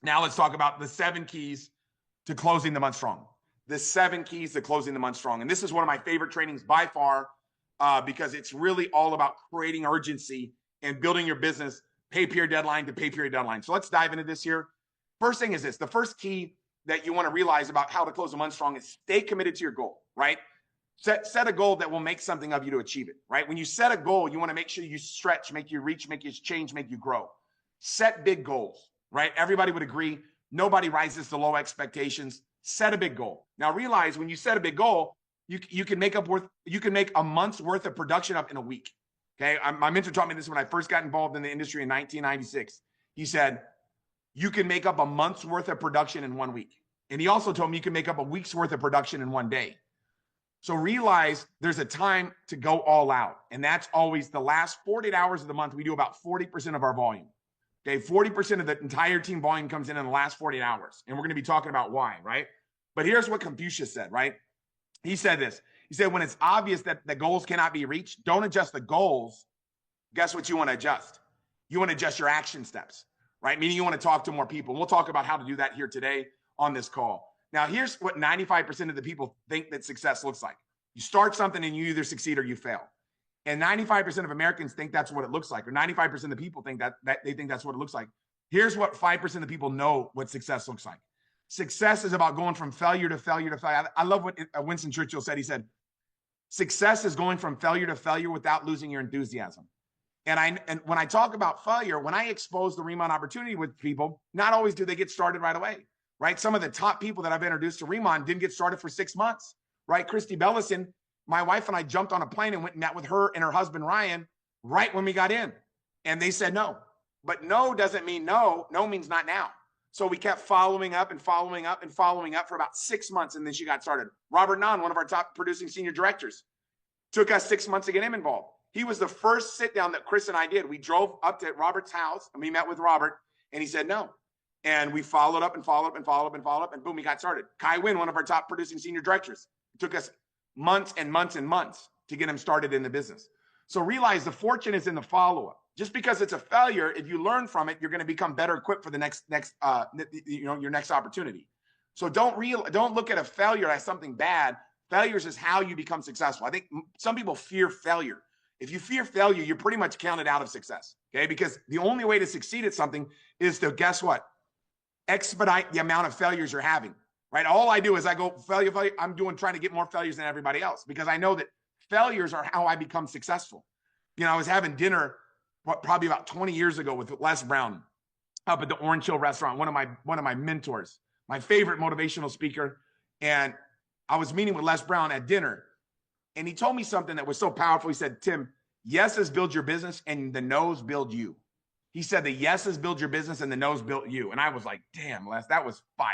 Now let's talk about the 7 keys to closing the month strong. The 7 keys to closing the month strong. And this is one of my favorite trainings by far, because it's really all about creating urgency and building your business pay period deadline to pay period deadline. So let's dive into this here. First thing is this. The first key that you want to realize about how to close a month strong is stay committed to your goal, right? Set a goal that will make something of you to achieve it, right? When you set a goal, you want to make sure you stretch, make you reach, make you change, make you grow. Set big goals, right? Everybody would agree. Nobody rises to low expectations. Set a big goal. Now realize when you set a big goal, you can make a month's worth of production up in a week. Okay. My mentor taught me this when I first got involved in the industry in 1996. He said, you can make up a month's worth of production in 1 week. And he also told me you can make up a week's worth of production in 1 day. So realize there's a time to go all out. And that's always the last 48 hours of the month. We do about 40% of our volume. Okay. 40% of the entire team volume comes in the last 48 hours. And we're going to be talking about why, right? But here's what Confucius said, right? He said this. He said, when it's obvious that the goals cannot be reached, don't adjust the goals. Guess what you want to adjust? You want to adjust your action steps, right? Meaning you want to talk to more people. We'll talk about how to do that here today on this call. Now, here's what 95% of the people think that success looks like. You start something and you either succeed or you fail. And 95% of Americans think that's what it looks like, or 95% of the people think that they think that's what it looks like. Here's what 5% of the people know what success looks like. Success is about going from failure to failure to failure. I love what Winston Churchill said. He said, success is going from failure to failure without losing your enthusiasm. And when I talk about failure, when I expose the RIMAN opportunity with people, not always do they get started right away, right? Some of the top people that I've introduced to RIMAN didn't get started for 6 months, right? Christy Bellison, my wife and I jumped on a plane and went and met with her and her husband, Ryan, right when we got in. And they said no. But no doesn't mean no. No means not now. So we kept following up and following up and following up for about 6 months, and then she got started. Robert Nunn, one of our top producing senior directors, took us 6 months to get him involved. He was the first sit down that Chris and I did. We drove up to Robert's house, and we met with Robert, and he said no. And we followed up and followed up and followed up and followed up, and boom, we got started. Kai Wynn, one of our top producing senior directors, it took us months and months and months to get him started in the business. So realize the fortune is in the follow-up. Just because it's a failure, if you learn from it, you're going to become better equipped for the your next opportunity. So don't look at a failure as something bad. Failures is how you become successful. I think some people fear failure. If you fear failure, you're pretty much counted out of success. Okay, because the only way to succeed at something is to, guess what? Expedite the amount of failures you're having. Right? All I do is I go failure. I'm trying to get more failures than everybody else, because I know that failures are how I become successful. You know, I was having dinner probably about 20 years ago with Les Brown up at the Orange Hill restaurant, one of my mentors, my favorite motivational speaker. And I was meeting with Les Brown at dinner, and he told me something that was so powerful. He said, Tim, yeses build your business and the no's build you. He said the yeses build your business and the no's build you. And I was like, damn, Les, that was fire.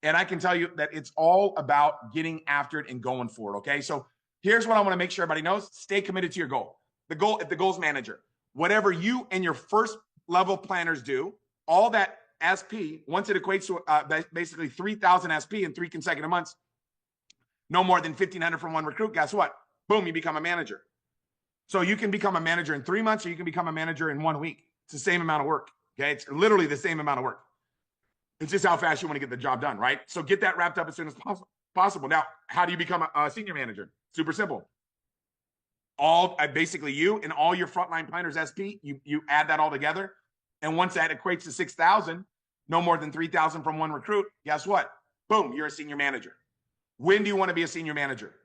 And I can tell you that it's all about getting after it and going for it. Okay. So here's what I want to make sure everybody knows. Stay committed to your goal. The goals manager, whatever you and your first level planners do, all that SP, once it equates to basically 3,000 SP in 3 consecutive months, no more than 1,500 from one recruit, guess what? Boom, you become a manager. So you can become a manager in 3 months, or you can become a manager in 1 week. It's the same amount of work. Okay. It's literally the same amount of work. It's just how fast you want to get the job done, right? So get that wrapped up as soon as possible. Now, how do you become a senior manager? Super simple. Basically you and all your frontline planners SP, you add that all together. And once that equates to 6,000, no more than 3,000 from one recruit, guess what? Boom, you're a senior manager. When do you want to be a senior manager?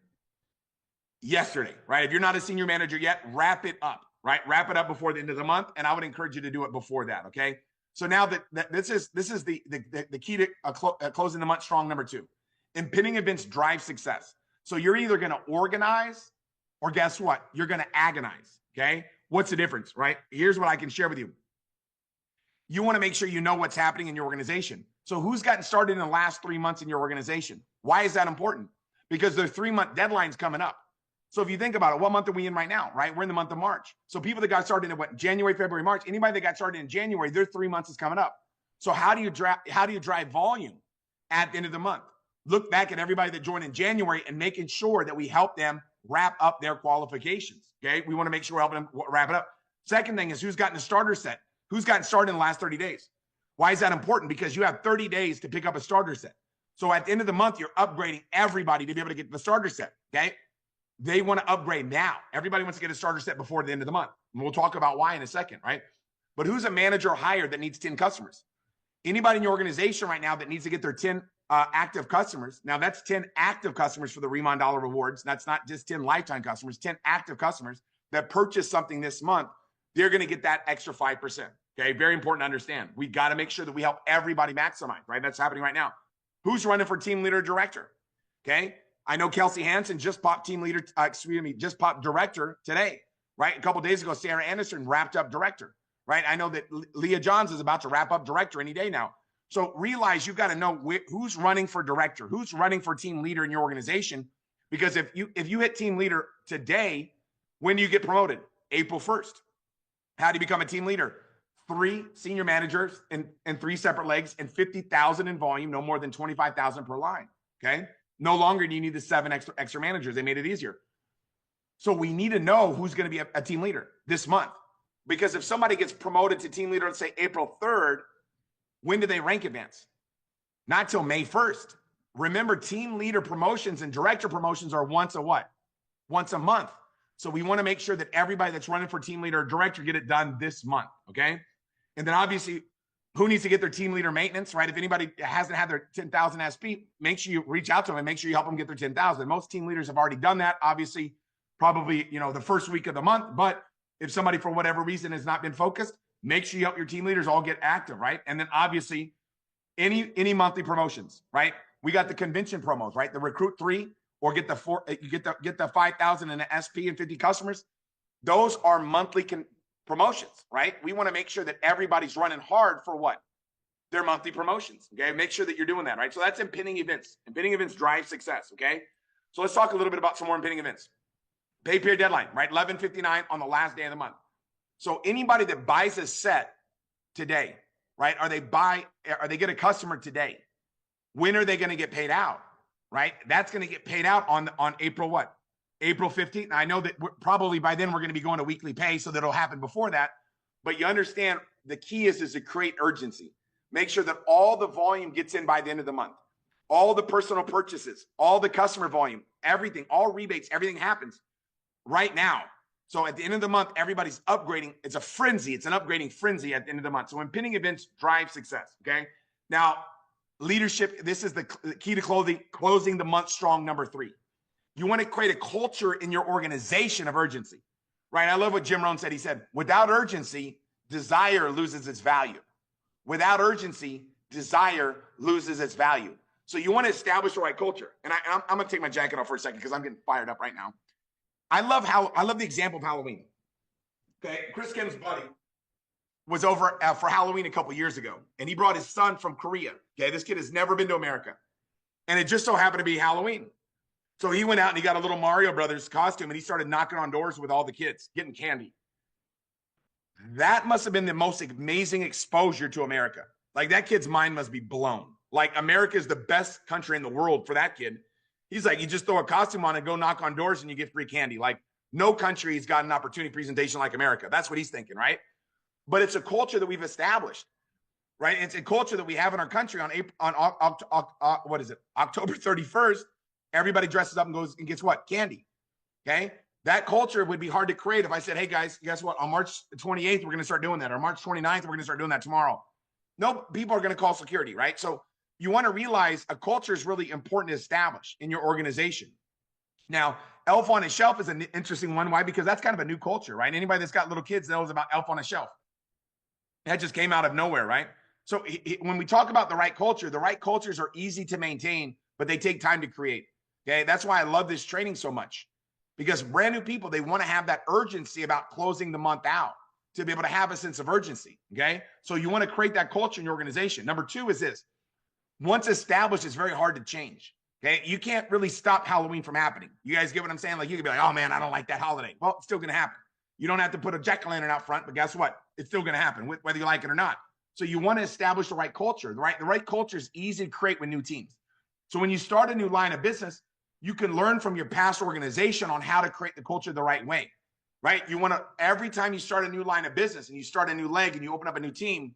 Yesterday, right? If you're not a senior manager yet, wrap it up, right? Wrap it up before the end of the month. And I would encourage you to do it before that, okay? So now that this is the key to closing the month strong, number 2. Impending events drive success. So you're either going to organize, or guess what? You're going to agonize, okay? What's the difference, right? Here's what I can share with you. You want to make sure you know what's happening in your organization. So who's gotten started in the last 3 months in your organization? Why is that important? Because their 3-month deadline's coming up. So if you think about it, what month are we in right now, right? We're in the month of March. So people that got started in January, February, March, anybody that got started in January, their 3 months is coming up. So how do you drive volume at the end of the month? Look back at everybody that joined in January and making sure that we help them wrap up their qualifications. Okay. We want to make sure we're helping them wrap it up. Second thing is who's gotten a starter set? Who's gotten started in the last 30 days? Why is that important? Because you have 30 days to pick up a starter set. So at the end of the month, you're upgrading everybody to be able to get the starter set, okay? They want to upgrade now. Everybody wants to get a starter set before the end of the month. And we'll talk about why in a second, right? But who's a manager or hire that needs 10 customers? Anybody in your organization right now that needs to get their 10 active customers. Now that's 10 active customers for the RIMAN dollar rewards. That's not just 10 lifetime customers, 10 active customers that purchase something this month. They're going to get that extra 5%. Okay. Very important to understand. We got to make sure that we help everybody maximize, right? That's happening right now. Who's running for team leader director? Okay. I know Kelsey Hansen just popped just popped director today, right? A couple of days ago, Sarah Anderson wrapped up director, right? I know that Leah Johns is about to wrap up director any day now. So realize you've got to know who's running for director, who's running for team leader in your organization. Because if you hit team leader today, when do you get promoted? April 1st. How do you become a team leader? 3 senior managers and 3 separate legs and 50,000 in volume, no more than 25,000 per line. Okay. No longer do you need the 7 extra managers. They made it easier. So we need to know who's going to be a team leader this month. Because if somebody gets promoted to team leader, let's say April 3rd, when do they rank advance? Not till May 1st. Remember, team leader promotions and director promotions are once a month. So we want to make sure that everybody that's running for team leader or director get it done this month. Okay. And then obviously, who needs to get their team leader maintenance, right? If anybody hasn't had their 10,000 SP, make sure you reach out to them and make sure you help them get their 10,000. Most team leaders have already done that. Obviously, probably, the first week of the month. But if somebody, for whatever reason, has not been focused, make sure you help your team leaders all get active, right? And then obviously, any monthly promotions, right? We got the convention promos, right? The recruit 3 or get the 4, you get the 5,000 in the SP and 50 customers. Those are monthly promotions, right? We want to make sure that everybody's running hard for what? Their monthly promotions, okay? Make sure that you're doing that, right? So that's impending events. Impending events drive success, okay? So let's talk a little bit about some more impending events. Pay period deadline, right? 11/59 on the last day of the month. So anybody that buys a set today, right? Or they get a customer today, when are they going to get paid out, right? That's going to get paid out on April what? April 15th. I know that probably by then we're going to be going to weekly pay, so that'll happen before that. But you understand the key is to create urgency. Make sure that all the volume gets in by the end of the month. All the personal purchases, all the customer volume, everything, all rebates, everything happens right now. So at the end of the month, everybody's upgrading. It's a frenzy. It's an upgrading frenzy at the end of the month. So impending events drive success, okay? Now, leadership, this is the key to closing the month strong, number 3. You want to create a culture in your organization of urgency, right? I love what Jim Rohn said. He said, without urgency, desire loses its value. Without urgency, desire loses its value. So you want to establish the right culture. And I'm going to take my jacket off for a second because I'm getting fired up right now. I love the example of Halloween. Okay, Chris Kim's buddy was over for Halloween a couple years ago, and he brought his son from Korea. Okay, this kid has never been to America, and it just so happened to be Halloween. So he went out and he got a little Mario Brothers costume, and he started knocking on doors with all the kids, getting candy. That must have been the most amazing exposure to America. Like, that kid's mind must be blown. Like, America is the best country in the world for that kid. He's like, you just throw a costume on and go knock on doors and you get free candy. Like, no country's got an opportunity presentation like America. That's what he's thinking, right? But it's a culture that we've established, right? It's a culture that we have in our country October 31st. Everybody dresses up and goes and gets what? Candy. Okay. That culture would be hard to create if I said, hey guys, guess what? On March 28th, we're going to start doing that. Or March 29th, we're going to start doing that tomorrow. No, people are going to call security, right? So you want to realize a culture is really important to establish in your organization. Now, Elf on a Shelf is an interesting one. Why? Because that's kind of a new culture, right? Anybody that's got little kids knows about Elf on a Shelf. That just came out of nowhere, right? So when we talk about the right cultures are easy to maintain, but they take time to create. Okay. That's why I love this training so much, because brand new people, they want to have that urgency about closing the month out to be able to have a sense of urgency. Okay. So you want to create that culture in your organization. Number 2 is this. Once established, it's very hard to change. Okay. You can't really stop Halloween from happening. You guys get what I'm saying? Like, you could be like, oh man, I don't like that holiday. Well, it's still going to happen. You don't have to put a jack-o'-lantern out front, but guess what? It's still going to happen, whether you like it or not. So you want to establish the right culture. The right culture is easy to create with new teams. So when you start a new line of business, you can learn from your past organization on how to create the culture the right way, right? You want to, every time you start a new line of business and you start a new leg and you open up a new team,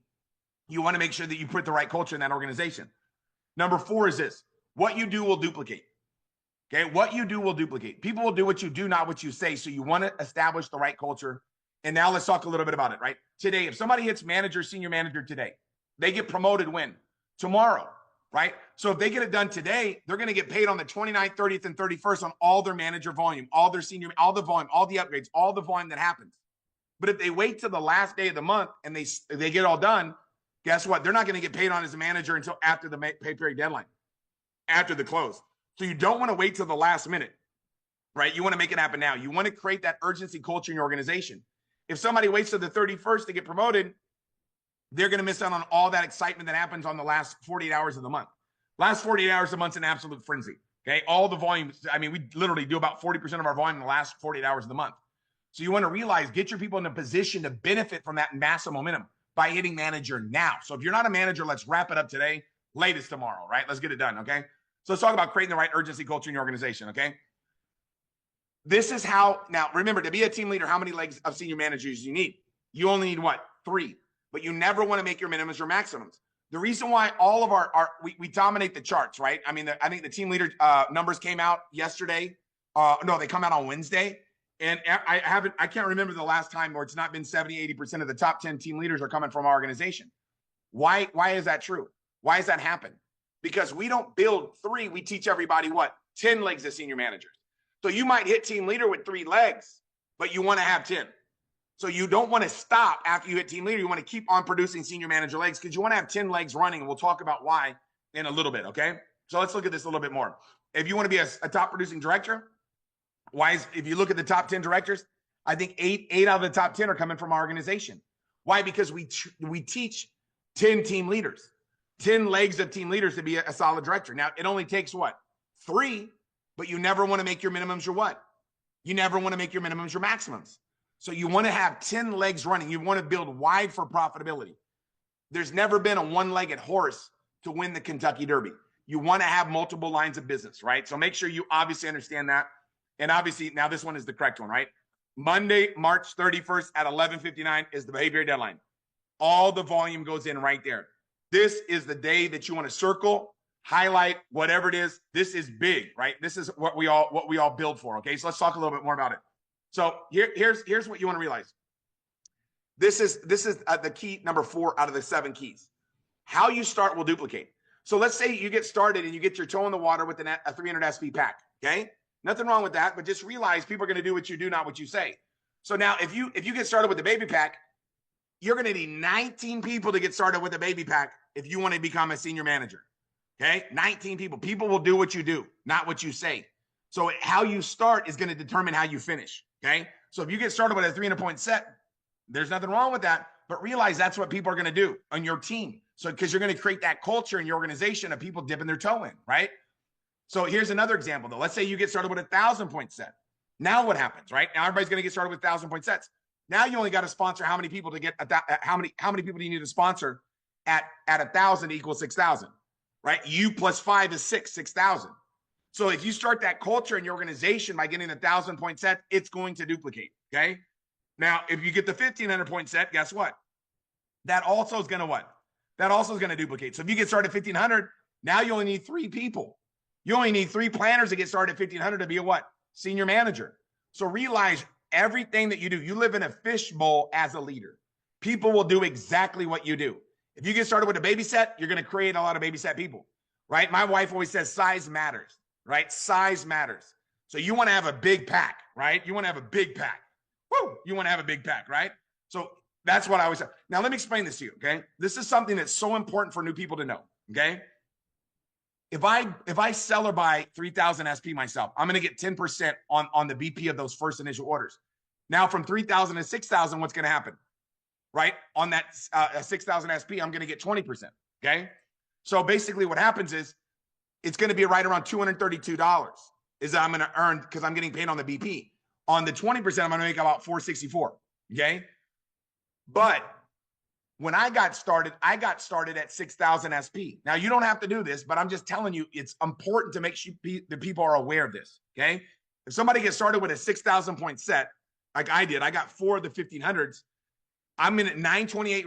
You want to make sure that you put the right culture in that organization. Number 4 is this: what you do will duplicate. Okay, what you do will duplicate. People will do what you do, not what you say. So you want to establish the right culture. And now let's talk a little bit about it, right? Today, if somebody hits manager, senior manager today, they get promoted when? Tomorrow, right? So if they get it done today, they're going to get paid on the 29th, 30th, and 31st on all their manager volume, all their senior, all the volume, all the upgrades, all the volume that happens. But if they wait till the last day of the month and they get all done, guess what? They're not going to get paid on as a manager until after the pay period deadline, after the close. So you don't want to wait till the last minute, right? You want to make it happen now. You want to create that urgency culture in your organization. If somebody waits till the 31st to get promoted, they're going to miss out on all that excitement that happens on the last 48 hours of the month. Last 48 hours of the month's an absolute frenzy. Okay. All the volumes. I mean, we literally do about 40% of our volume in the last 48 hours of the month. So you want to realize, get your people in a position to benefit from that massive momentum by hitting manager now. So if you're not a manager, let's wrap it up today, latest tomorrow, right? Let's get it done. Okay. So let's talk about creating the right urgency culture in your organization. Okay. This is how, now remember, to be a team leader, how many legs of senior managers you need? You only need what? 3. But you never want to make your minimums or maximums. The reason why all of we dominate the charts, right? I mean, I think the team leader numbers came out yesterday. No, they come out on Wednesday. And I can't remember the last time where it's not been 70, 80% of the top 10 team leaders are coming from our organization. Why is that true? Why does that happen? Because we don't build 3. We teach everybody what? 10 legs of senior managers. So you might hit team leader with 3 legs, but you want to have 10. So you don't want to stop after you hit team leader. You want to keep on producing senior manager legs because you want to have 10 legs running. And we'll talk about why in a little bit. Okay. So let's look at this a little bit more. If you want to be a top producing director, if you look at the top 10 directors, I think eight out of the top 10 are coming from our organization. Why? Because we teach 10 team leaders, 10 legs of team leaders to be a solid director. Now it only takes what? 3, but you never want to make your minimums your what? You never want to make your minimums your maximums. So you want to have 10 legs running. You want to build wide for profitability. There's never been a one-legged horse to win the Kentucky Derby. You want to have multiple lines of business, right? So make sure you obviously understand that. And obviously now this one is the correct one, right? Monday, March 31st at 11:59 is the behavior deadline. All the volume goes in right there. This is the day that you want to circle, highlight, whatever it is. This is big, right? This is what we all build for. Okay. So let's talk a little bit more about it. So here's what you want to realize. This is the key number 4 out of the 7 keys. How you start will duplicate. So let's say you get started and you get your toe in the water with a 300 SP pack. Okay. Nothing wrong with that, but just realize people are going to do what you do, not what you say. So now if you get started with the baby pack, you're going to need 19 people to get started with a baby pack if you want to become a senior manager. Okay. 19 people. People will do what you do, not what you say. So how you start is going to determine how you finish. Okay. So if you get started with a 300-point set, there's nothing wrong with that, but realize that's what people are going to do on your team. So, because you're going to create that culture in your organization of people dipping their toe in, right? So here's another example though. Let's say you get started with a 1,000-point set. Now what happens, right? Now everybody's going to get started with 1,000-point sets. Now you only got to sponsor how many people to get how many people do you need to sponsor at 1,000 equals 6,000, right? You plus 5 is 6,000. So if you start that culture in your organization by getting a 1,000-point set, it's going to duplicate. Okay. Now, if you get the 1,500-point set, guess what? That also is going to what? That also is going to duplicate. So if you get started at 1,500, now you only need 3 people. You only need 3 planners to get started at 1,500 to be a what? Senior manager. So realize everything that you do, you live in a fishbowl as a leader. People will do exactly what you do. If you get started with a baby set, you're going to create a lot of baby set people, right? My wife always says size matters, right? Size matters. So you want to have a big pack, right? You want to have a big pack. Woo! You want to have a big pack, right? So that's what I always say. Now, let me explain this to you, okay? This is something that's so important for new people to know, okay? If I sell or buy 3,000 SP myself, I'm going to get 10% on the BP of those first initial orders. Now, from 3,000 to 6,000, what's going to happen, right? On that 6,000 SP, I'm going to get 20%, okay? So basically what happens is it's going to be right around $232 is I'm going to earn because I'm getting paid on the BP. On the 20%, I'm going to make about $464, okay? But when I got started at 6,000 SP. Now, you don't have to do this, but I'm just telling you, it's important to make sure the people are aware of this, okay? If somebody gets started with a 6,000-point set, like I did, I got 4 of the 1,500s. I'm in at 928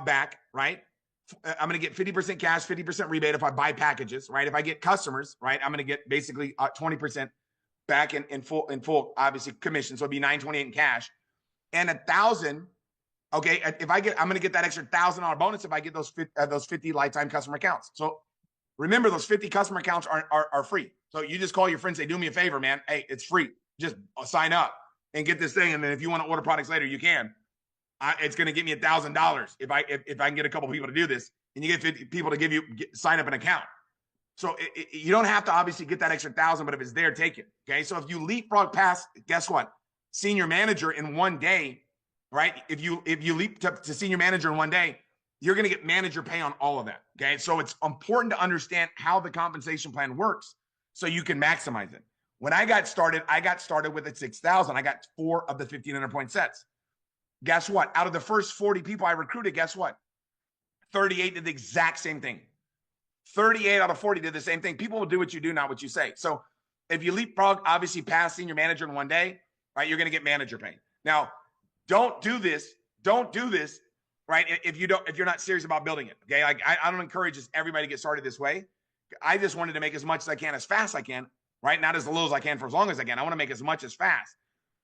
back, right? I'm going to get 50% cash, 50% rebate if I buy packages, right? If I get customers, right, I'm going to get basically 20% back in full, obviously commission. So it'd be $928 in cash and 1,000. Okay, if I'm going to get that extra $1,000 bonus if I get those 50 lifetime customer accounts. So remember, those 50 customer accounts are free. So you just call your friends, say, do me a favor, man. Hey, it's free. Just sign up and get this thing. And then if you want to order products later, you can. It's going to give me $1,000 if I can get a couple people to do this, and you get 50 people to sign up an account. So you don't have to obviously get that extra 1,000, but if it's there, take it. Okay. So if you leapfrog past, guess what? Senior manager in one day, right? If you leap to senior manager in one day, you're going to get manager pay on all of that. Okay. So it's important to understand how the compensation plan works so you can maximize it. When I got started with at 6,000. I got 4 of the 1,500 point sets. Guess what? Out of the first 40 people I recruited, guess what? 38 did the exact same thing. 38 out of 40 did the same thing. People will do what you do, not what you say. So if you leapfrog, obviously past senior manager in one day, right, you're going to get manager pay. Now, don't do this, right? If you're not serious about building it. Okay. Like I don't encourage just everybody to get started this way. I just wanted to make as much as I can, as fast as I can, right? Not as little as I can for as long as I can. I want to make as much as fast.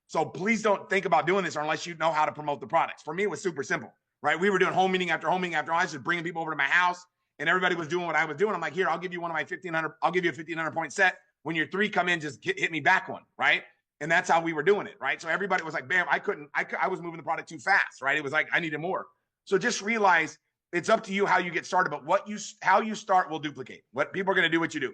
So please don't think about doing this unless you know how to promote the products. For me, it was super simple, right? We were doing home meeting after home meeting after I was just bringing people over to my house, and everybody was doing what I was doing. I'm like, here, I'll give you one of my 1,500. I'll give you a 1,500 point set. When your 3 come in, just hit me back one, right? And that's how we were doing it, right? So everybody was like, bam, I was moving the product too fast, right? It was like, I needed more. So just realize it's up to you how you get started, but how you start will duplicate. What people are going to do what you do.